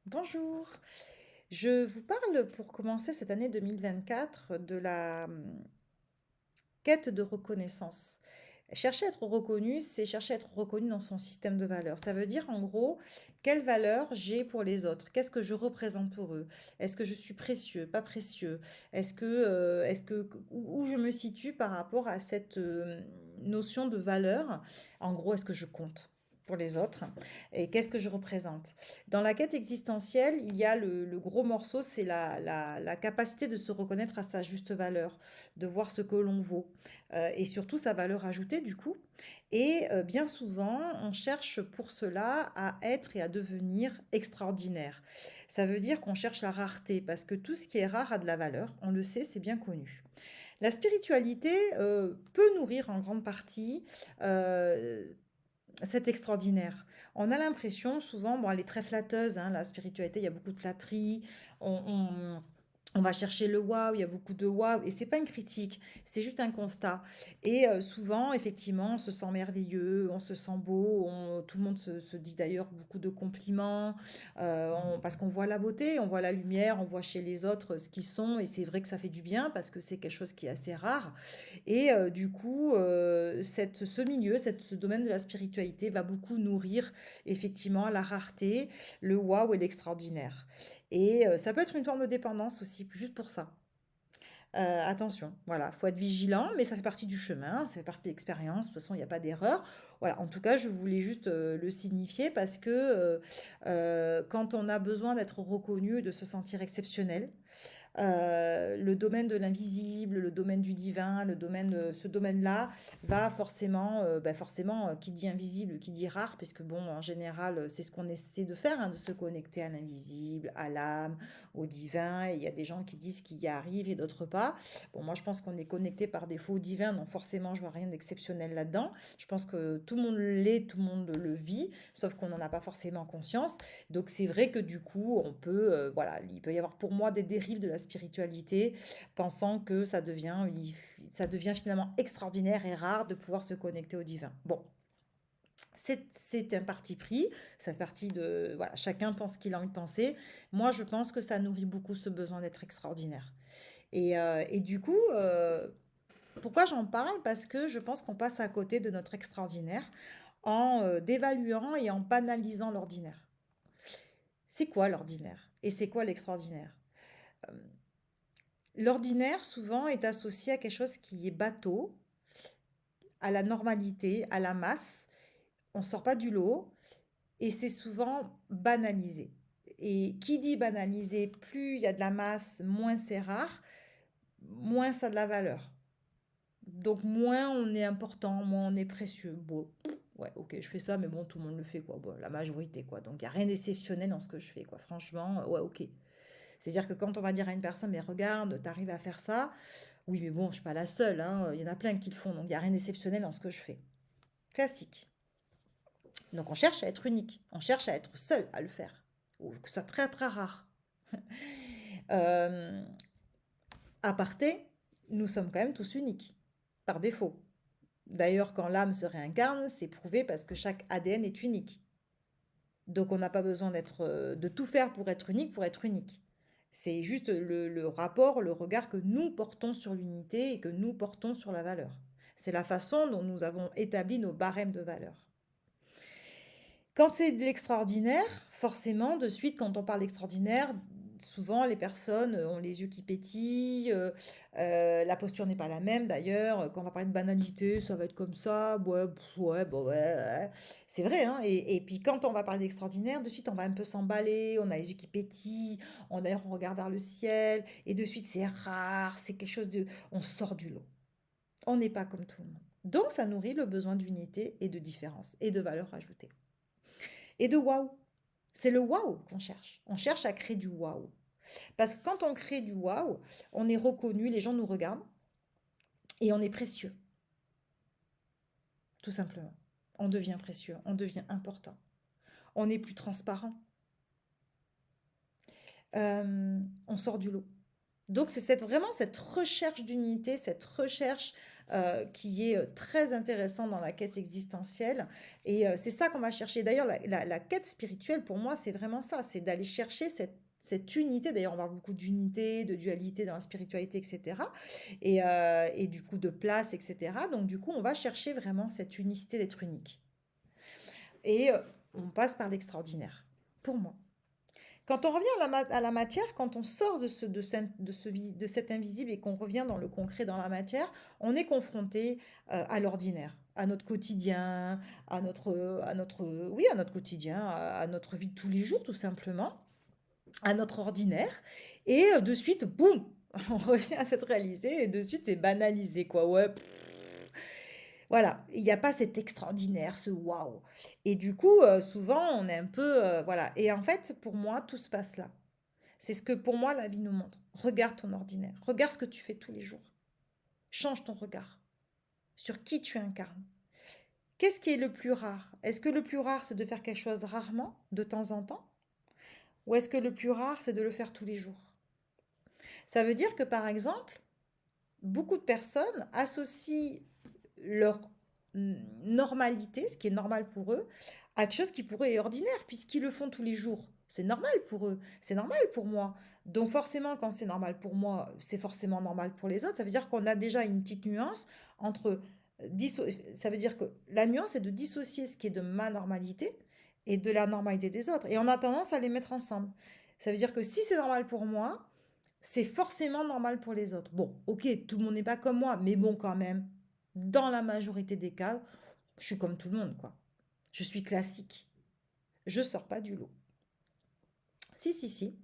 Bonjour, je vous parle pour commencer cette année 2024 de la quête de reconnaissance. Chercher à être reconnu, c'est chercher à être reconnu dans son système de valeurs. Ça veut dire en gros, quelle valeur j'ai pour les autres? Qu'est-ce que je représente pour eux? Est-ce que je suis précieux, pas précieux? Où je me situe par rapport à cette notion de valeur? En gros, est-ce que je compte pour les autres? Et qu'est-ce que je représente? Dans la quête existentielle, il y a le gros morceau, c'est la capacité de se reconnaître à sa juste valeur, de voir ce que l'on vaut et surtout sa valeur ajoutée du coup. Et bien souvent, on cherche pour cela à être et à devenir extraordinaire. Ça veut dire qu'on cherche la rareté parce que tout ce qui est rare a de la valeur, on le sait, c'est bien connu. La spiritualité peut nourrir en grande partie euh, cet extraordinaire. On a l'impression souvent, bon, elle est très flatteuse, hein, la spiritualité, il y a beaucoup de flatterie, on va chercher le waouh, il y a beaucoup de waouh, et c'est pas une critique, c'est juste un constat. Et souvent, effectivement, on se sent merveilleux, on se sent beau, tout le monde se dit d'ailleurs beaucoup de compliments, parce qu'on voit la beauté, on voit la lumière, on voit chez les autres ce qu'ils sont, et c'est vrai que ça fait du bien, parce que c'est quelque chose qui est assez rare. Et du coup, ce milieu, ce domaine de la spiritualité va beaucoup nourrir effectivement la rareté, le waouh et l'extraordinaire. Et ça peut être une forme de dépendance aussi, juste pour ça. Attention, voilà, faut être vigilant, mais ça fait partie du chemin, ça fait partie de l'expérience, de toute façon, il n'y a pas d'erreur. Voilà, en tout cas, je voulais juste le signifier parce que quand on a besoin d'être reconnu et de se sentir exceptionnel, le domaine de l'invisible, le domaine du divin, ce domaine-là va forcément, qui dit invisible, qui dit rare, puisque bon, en général, c'est ce qu'on essaie de faire, hein, de se connecter à l'invisible, à l'âme, au divin. Et il y a des gens qui disent qu'ils y arrivent et d'autres pas. Bon, moi, je pense qu'on est connecté par défaut au divin, donc forcément, je vois rien d'exceptionnel là-dedans. Je pense que tout le monde l'est, tout le monde le vit, sauf qu'on n'en a pas forcément conscience. Donc c'est vrai que du coup, voilà, il peut y avoir pour moi des dérives de la spiritualité, pensant que ça devient finalement extraordinaire et rare de pouvoir se connecter au divin. Bon, c'est un parti pris, ça fait partie de... Voilà, chacun pense ce qu'il a envie de penser. Moi, je pense que ça nourrit beaucoup ce besoin d'être extraordinaire. Et du coup, pourquoi j'en parle? Parce que je pense qu'on passe à côté de notre extraordinaire en dévaluant et en banalisant l'ordinaire. C'est quoi l'ordinaire? Et c'est quoi l'extraordinaire? Euh, L'ordinaire, souvent, est associé à quelque chose qui est bateau, à la normalité, à la masse. On ne sort pas du lot et c'est souvent banalisé. Et qui dit banalisé, plus il y a de la masse, moins c'est rare, moins ça a de la valeur. Donc moins on est important, moins on est précieux. Bon, ouais, ok, je fais ça, mais bon, tout le monde le fait, quoi. Bon, la majorité, quoi. Donc il n'y a rien d'exceptionnel dans ce que je fais, quoi. Franchement, ouais, ok. C'est-à-dire que quand on va dire à une personne, mais regarde, tu arrives à faire ça, oui, mais bon, je ne suis pas la seule, hein, il y en a plein qui le font, donc il n'y a rien d'exceptionnel dans ce que je fais. Classique. Donc on cherche à être unique, on cherche à être seul à le faire, ou que ce soit très très rare. Euh, Aparté, nous sommes quand même tous uniques, par défaut. D'ailleurs, quand l'âme se réincarne, c'est prouvé parce que chaque ADN est unique. Donc on n'a pas besoin de tout faire pour être unique, pour être unique. C'est juste le rapport, le regard que nous portons sur l'unité et que nous portons sur la valeur. C'est la façon dont nous avons établi nos barèmes de valeur. Quand c'est de l'extraordinaire, forcément, de suite, quand on parle d'extraordinaire, souvent les personnes ont les yeux qui pétillent, la posture n'est pas la même d'ailleurs. Quand on va parler de banalité, ça va être comme ça, ouais, ouais, bon, ouais, ouais. C'est vrai, hein. Et puis quand on va parler d'extraordinaire, de suite on va un peu s'emballer, on a les yeux qui pétillent, d'ailleurs on regarde vers le ciel, et de suite c'est rare, c'est quelque chose de... On sort du lot. On n'est pas comme tout le monde. Donc ça nourrit le besoin d'unité et de différence et de valeur ajoutée et de waouh. C'est le waouh qu'on cherche. On cherche à créer du waouh. Parce que quand on crée du waouh, on est reconnu, les gens nous regardent et on est précieux, tout simplement. On devient précieux, on devient important. On est plus transparent. On sort du lot. Donc, c'est vraiment cette recherche d'unité, cette recherche qui est très intéressante dans la quête existentielle. Et c'est ça qu'on va chercher. D'ailleurs, la quête spirituelle, pour moi, c'est vraiment ça, c'est d'aller chercher cette unité. D'ailleurs, on parle beaucoup d'unité, de dualité dans la spiritualité, etc. Et du coup, de place, etc. Donc, du coup, on va chercher vraiment cette unicité d'être unique. Et on passe par l'extraordinaire, pour moi. Quand on revient à la matière, quand on sort de cet invisible et qu'on revient dans le concret, dans la matière, on est confronté à l'ordinaire, à notre quotidien, oui, à notre quotidien, à notre vie de tous les jours, tout simplement, à notre ordinaire. Et de suite, boum, on revient à cette réalité et de suite, c'est banalisé, quoi. Ouais, voilà, il n'y a pas cet extraordinaire, ce waouh. Et du coup, souvent, on est un peu, voilà. Et en fait, pour moi, tout se passe là. C'est ce que pour moi la vie nous montre. Regarde ton ordinaire, regarde ce que tu fais tous les jours. Change ton regard sur qui tu incarnes. Qu'est-ce qui est le plus rare? Est-ce que le plus rare, c'est de faire quelque chose rarement, de temps en temps? Ou est-ce que le plus rare, c'est de le faire tous les jours? Ça veut dire que, par exemple, beaucoup de personnes associent leur normalité, ce qui est normal pour eux, à quelque chose qui pourrait être ordinaire, puisqu'ils le font tous les jours. C'est normal pour eux, c'est normal pour moi. Donc forcément, quand c'est normal pour moi, c'est forcément normal pour les autres. Ça veut dire qu'on a déjà une petite nuance entre... Ça veut dire que la nuance est de dissocier ce qui est de ma normalité et de la normalité des autres. Et on a tendance à les mettre ensemble. Ça veut dire que si c'est normal pour moi, c'est forcément normal pour les autres. Bon, ok, tout le monde n'est pas comme moi, mais bon, quand même, dans la majorité des cas, je suis comme tout le monde, quoi. Je suis classique. Je sors pas du lot. Si, si, si.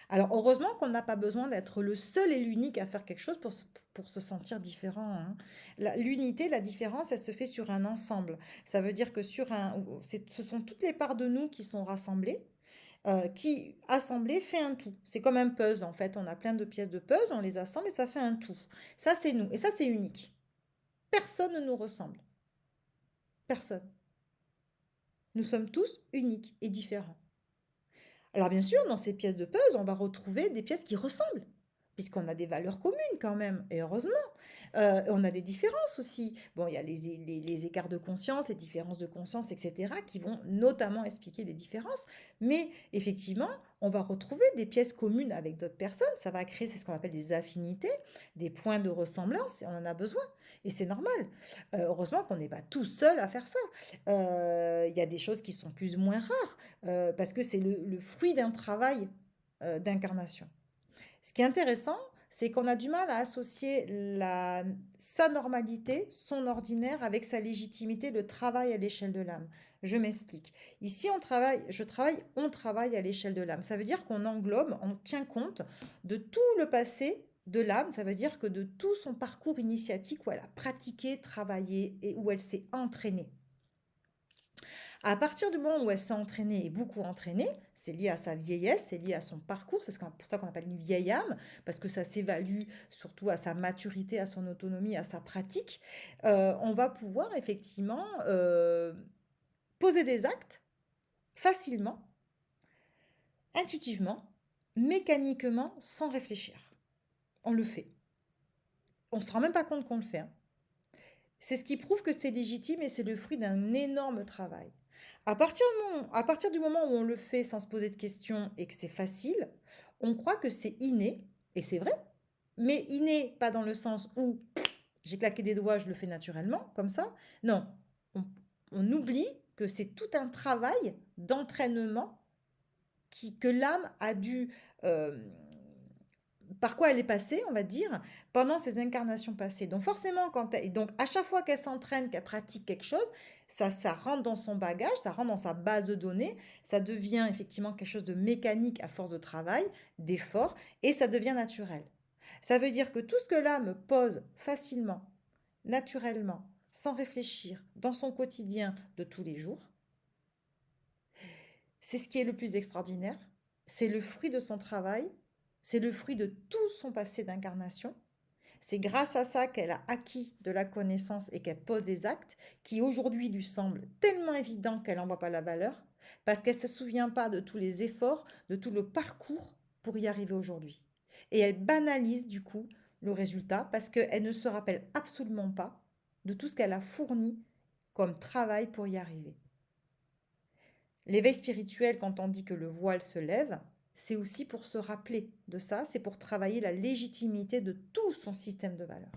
Alors, heureusement qu'on n'a pas besoin d'être le seul et l'unique à faire quelque chose pour se sentir différent, hein. L'unité, la différence, elle se fait sur un ensemble. Ça veut dire que ce sont toutes les parts de nous qui sont rassemblées, qui, assemblées, fait un tout. C'est comme un puzzle, en fait. On a plein de pièces de puzzle, on les assemble et ça fait un tout. Ça, c'est nous. Et ça, c'est unique. Personne ne nous ressemble. Personne. Nous sommes tous uniques et différents. Alors bien sûr, dans ces pièces de puzzle, on va retrouver des pièces qui ressemblent, puisqu'on a des valeurs communes quand même, et heureusement. On a des différences aussi. Bon, il y a les écarts de conscience, les différences de conscience, etc., qui vont notamment expliquer les différences. Mais effectivement, on va retrouver des pièces communes avec d'autres personnes. Ça va créer, c'est ce qu'on appelle des affinités, des points de ressemblance, et on en a besoin. Et c'est normal. Heureusement qu'on n'est pas tout seul à faire ça. Il y a des choses qui sont plus ou moins rares, parce que c'est le fruit d'un travail d'incarnation. Ce qui est intéressant, c'est qu'on a du mal à associer sa normalité, son ordinaire, avec sa légitimité, le travail à l'échelle de l'âme. Je m'explique. Ici, on travaille à l'échelle de l'âme. Ça veut dire qu'on englobe, on tient compte de tout le passé de l'âme. Ça veut dire que de tout son parcours initiatique où elle a pratiqué, travaillé et où elle s'est entraînée. À partir du moment où elle s'est entraînée et beaucoup entraînée, c'est lié à sa vieillesse, c'est lié à son parcours, c'est pour ça qu'on appelle une vieille âme, parce que ça s'évalue surtout à sa maturité, à son autonomie, à sa pratique. On va pouvoir effectivement poser des actes facilement, intuitivement, mécaniquement, sans réfléchir. On le fait. On ne se rend même pas compte qu'on le fait, hein. C'est ce qui prouve que c'est légitime et c'est le fruit d'un énorme travail. À partir du moment où on le fait sans se poser de questions et que c'est facile, on croit que c'est inné, et c'est vrai, mais inné pas dans le sens où j'ai claqué des doigts, je le fais naturellement, comme ça. Non, on, on oublie que c'est tout un travail d'entraînement que l'âme a dû par quoi elle est passée, on va dire, pendant ses incarnations passées. Donc forcément, donc à chaque fois qu'elle s'entraîne, qu'elle pratique quelque chose, ça rentre dans son bagage, ça rentre dans sa base de données, ça devient effectivement quelque chose de mécanique à force de travail, d'effort, et ça devient naturel. Ça veut dire que tout ce que l'âme pose facilement, naturellement, sans réfléchir, dans son quotidien de tous les jours, c'est ce qui est le plus extraordinaire, c'est le fruit de son travail, c'est le fruit de tout son passé d'incarnation. C'est grâce à ça qu'elle a acquis de la connaissance et qu'elle pose des actes qui aujourd'hui lui semblent tellement évidents qu'elle n'en voit pas la valeur, parce qu'elle ne se souvient pas de tous les efforts, de tout le parcours pour y arriver aujourd'hui. Et elle banalise du coup le résultat parce qu'elle ne se rappelle absolument pas de tout ce qu'elle a fourni comme travail pour y arriver. L'éveil spirituel, quand on dit que le voile se lève, c'est aussi pour se rappeler de ça, c'est pour travailler la légitimité de tout son système de valeurs.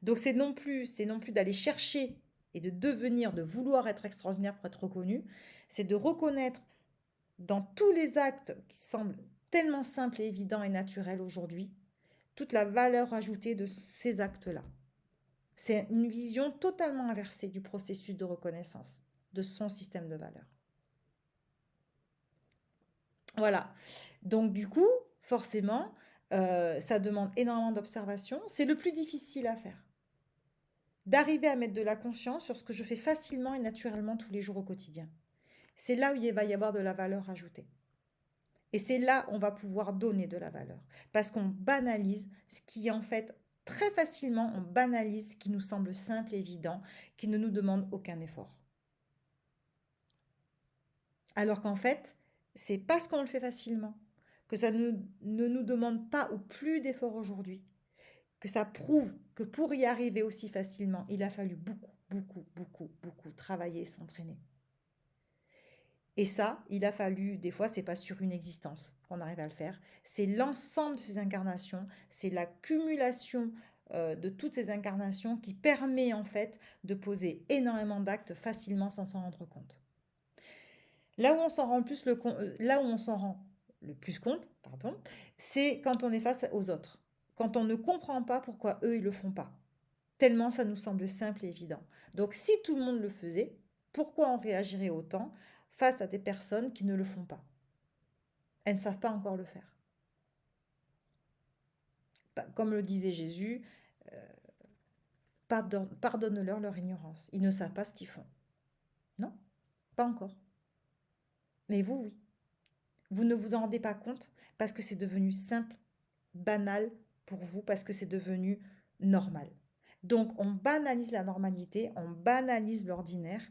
Donc c'est non plus d'aller chercher et de devenir, de vouloir être extraordinaire pour être reconnu, c'est de reconnaître dans tous les actes qui semblent tellement simples et évidents et naturels aujourd'hui, toute la valeur ajoutée de ces actes-là. C'est une vision totalement inversée du processus de reconnaissance de son système de valeurs. Voilà. Donc du coup, forcément, ça demande énormément d'observation. C'est le plus difficile à faire. D'arriver à mettre de la conscience sur ce que je fais facilement et naturellement tous les jours au quotidien. C'est là où il va y avoir de la valeur ajoutée. Et c'est là où on va pouvoir donner de la valeur. Parce qu'on banalise ce qui en fait très facilement, on banalise ce qui nous semble simple et évident, qui ne nous demande aucun effort. Alors qu'en fait, c'est parce qu'on le fait facilement, que ça ne nous demande pas ou plus d'efforts aujourd'hui, que ça prouve que pour y arriver aussi facilement, il a fallu beaucoup travailler et s'entraîner. Et ça, il a fallu, des fois, c'est pas sur une existence qu'on arrive à le faire, c'est l'ensemble de ces incarnations, c'est l'accumulation de toutes ces incarnations qui permet en fait de poser énormément d'actes facilement sans s'en rendre compte. Là où on s'en rend le plus là où on s'en rend le plus compte, pardon, c'est quand on est face aux autres, quand on ne comprend pas pourquoi eux ils le font pas, tellement ça nous semble simple et évident. Donc si tout le monde le faisait, pourquoi on réagirait autant face à des personnes qui ne le font pas? Elles ne savent pas encore le faire. Comme le disait Jésus, euh, pardonne-leur leur ignorance. Ils ne savent pas ce qu'ils font. Non, pas encore. Mais vous, oui. Vous ne vous en rendez pas compte parce que c'est devenu simple, banal pour vous, parce que c'est devenu normal. Donc on banalise la normalité, on banalise l'ordinaire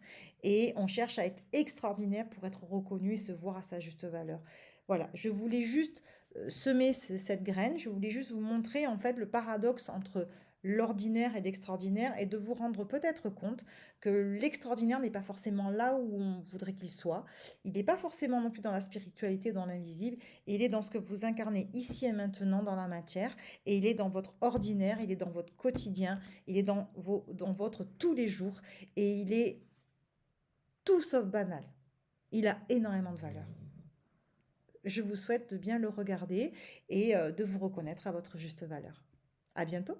et on cherche à être extraordinaire pour être reconnu et se voir à sa juste valeur. Voilà, je voulais juste semer cette graine, je voulais juste vous montrer en fait le paradoxe entre l'ordinaire et l'extraordinaire et de vous rendre peut-être compte que l'extraordinaire n'est pas forcément là où on voudrait qu'il soit. Il n'est pas forcément non plus dans la spiritualité ou dans l'invisible, il est dans ce que vous incarnez ici et maintenant dans la matière et il est dans votre ordinaire, il est dans votre quotidien, il est dans votre tous les jours et il est tout sauf banal. Il a énormément de valeur. Je vous souhaite de bien le regarder et de vous reconnaître à votre juste valeur. À bientôt!